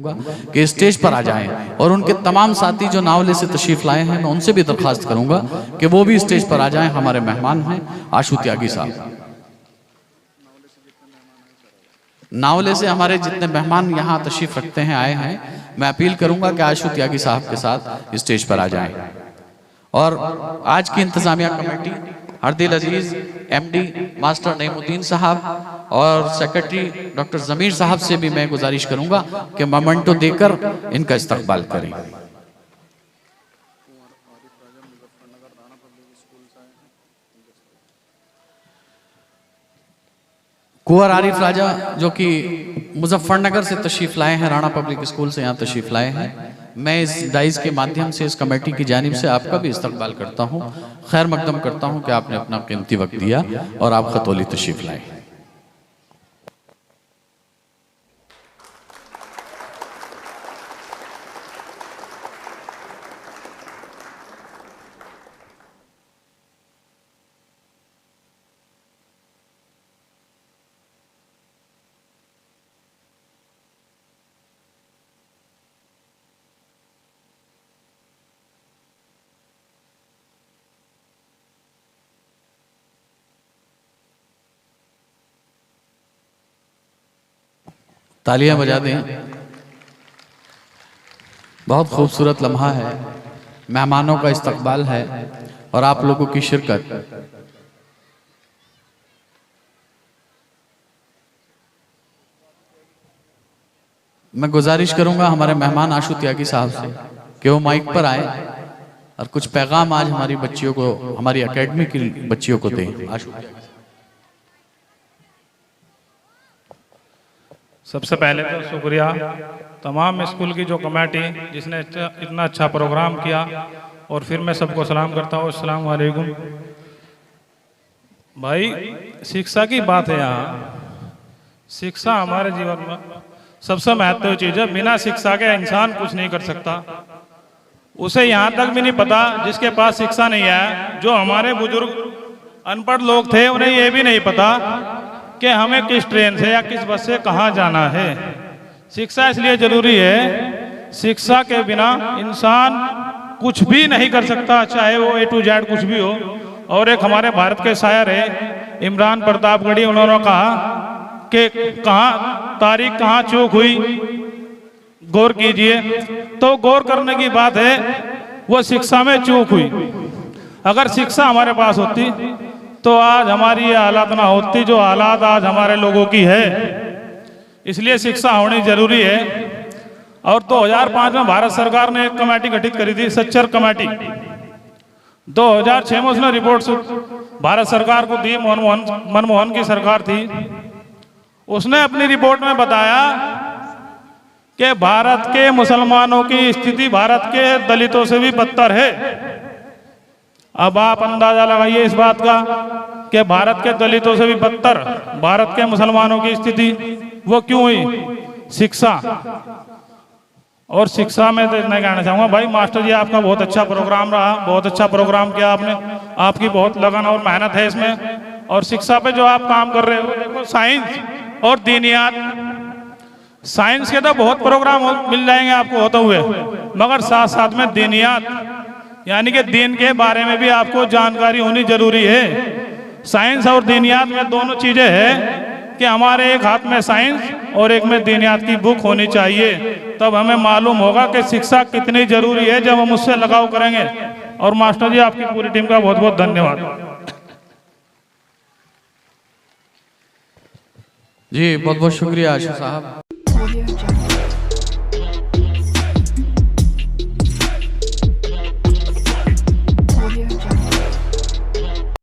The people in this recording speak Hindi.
कि स्टेज पर आ जाएं और उनके तमाम साथी जो नावले से तशरीफ लाए हैं मैं उनसे भी दरख्वास्त करूंगा कि वो भी स्टेज पर आ जाएं। हमारे मेहमान हैं आशु त्यागी साहब। नावले से हमारे जितने मेहमान यहाँ तशरीफ रखते हैं आए हैं, मैं अपील करूंगा कि आशु त्यागी साहब के साथ स्टेज पर आ जाएं। और आज की इंतजामिया कमेटी हरदिल अजीज एमडी मास्टर नईमुद्दीन साहब और सेक्रेटरी डॉक्टर जमीर साहब से भी मैं गुजारिश करूंगा कि मोमेंटो देकर इनका इस्तकबाल करें। कुंवर आरिफ राजा जो कि मुजफ्फरनगर से तशरीफ लाए हैं, राणा पब्लिक स्कूल से यहाँ तशरीफ लाए हैं, मैं इस दाइज के माध्यम से इस कमेटी की जानिब से आपका भी इस्तकबाल करता हूँ, खैर मकदम करता हूँ कि आपने अपना कीमती वक्त दिया और आप खतौली तशरीफ लाए। तालियां बजा दें। बहुत खूबसूरत लम्हा है, मेहमानों का इस्तकबाल है और आप लोगों की शिरकत। मैं गुजारिश करूंगा हमारे मेहमान आशु त्यागी साहब से कि वो माइक पर आए और कुछ पैगाम आज हमारी बच्चियों को, हमारी एकेडमी की बच्चियों को दें। आशु सबसे पहले तो शुक्रिया तमाम स्कूल की जो कमेटी जिसने इतना अच्छा प्रोग्राम किया, और फिर मैं सबको सलाम करता हूँ, अस्सलाम वालेकुम। भाई शिक्षा की बात है, यहाँ शिक्षा हमारे जीवन में सबसे महत्वपूर्ण चीज़ है। बिना शिक्षा के इंसान कुछ नहीं कर सकता। उसे यहाँ तक भी नहीं पता जिसके पास शिक्षा नहीं है, जो हमारे बुजुर्ग अनपढ़ लोग थे उन्हें ये भी नहीं पता कि हमें किस ट्रेन से या किस बस से कहाँ जाना है। शिक्षा इसलिए जरूरी है, शिक्षा के बिना इंसान कुछ भी नहीं कर सकता, चाहे वो A to Z कुछ भी हो। और एक हमारे भारत के शायर है इमरान प्रतापगढ़ी, उन्होंने कहा कि कहाँ तारीख कहाँ चूक हुई गौर कीजिए। तो गौर करने की बात है, वो शिक्षा में चूक हुई। अगर शिक्षा हमारे पास होती तो आज हमारी ये हालात ना होती जो हालात आज हमारे लोगों की है। इसलिए शिक्षा होनी जरूरी है। और 2005 में भारत सरकार ने एक कमेटी गठित करी थी, सच्चर कमेटी। 2006 में उसने रिपोर्ट भारत सरकार को दी, मनमोहन की सरकार थी। उसने अपनी रिपोर्ट में बताया कि भारत के मुसलमानों की स्थिति भारत के दलितों से भी बदतर है। अब आप अंदाजा लगाइए इस बात का कि भारत के दलितों से भी बदतर भारत के मुसलमानों की स्थिति वो क्यों हुई? शिक्षा। और शिक्षा में तो इतना कहना चाहूँगा, भाई मास्टर जी आपका बहुत अच्छा प्रोग्राम रहा, बहुत अच्छा प्रोग्राम किया आपने, आपकी बहुत लगन और मेहनत है इसमें। और शिक्षा पे जो आप काम कर रहे हो, देखो साइंस और दीनियात, साइंस के तो बहुत प्रोग्राम मिल जाएंगे आपको होते हुए, मगर साथ साथ में दीनियात यानी कि दीन के बारे में भी आपको जानकारी होनी जरूरी है। साइंस और दीनियात में दोनों चीजें हैं कि हमारे एक हाथ में साइंस और एक में दीनियात की बुक होनी चाहिए, तब हमें मालूम होगा कि शिक्षा कितनी जरूरी है जब हम उससे लगाव करेंगे। और मास्टर जी आपकी पूरी टीम का बहुत बहुत धन्यवाद। जी बहुत बहुत शुक्रिया आशु साहब।